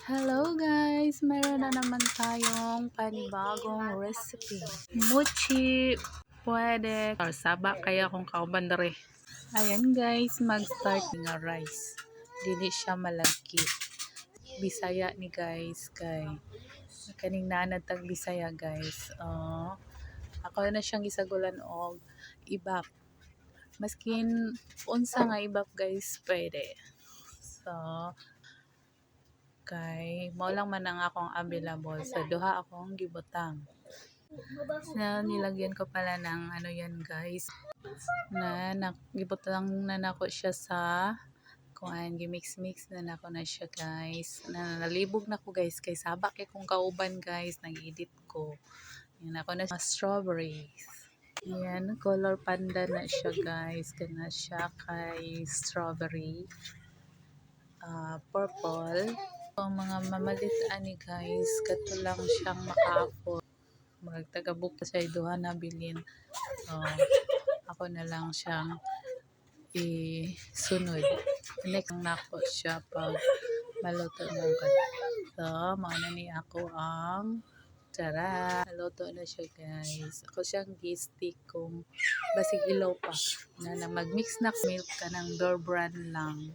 Hello guys! Meron na naman tayong panibagong recipe. Mochi pwede or saba kaya kung kauban dere. Ayan guys, mag-start nga rice. Dili siya malagkit. Bisaya ni guys kay kaning nanad tag Bisaya guys. Ako na siyang gisagulan og ibap. Maskin unsa nga ibap guys pwede. So kay mao lang man ang akong available sa duha akong gibutang. Na nilagyan ko pala ng ano yan guys na gibutang na nako siya sa kuan gimix-mix na nako na siya guys. Nalibog na ko guys kay saba kay kung kauban guys nag-edit ko. Yan ako na strawberries. Yan color panda na siya guys kana siya kay strawberry. Purple. Ang mga mamalit ani guys kato lang siyang maka-afford magtagabok pa siya duha na bilin, so ako na lang siyang isunod next nako siya pag maluto na so mauna ni ako ang tara maluto na siya guys. Ako siyang gi-stick kung basig ilaw pa na magmix na milk ka ng door brand lang.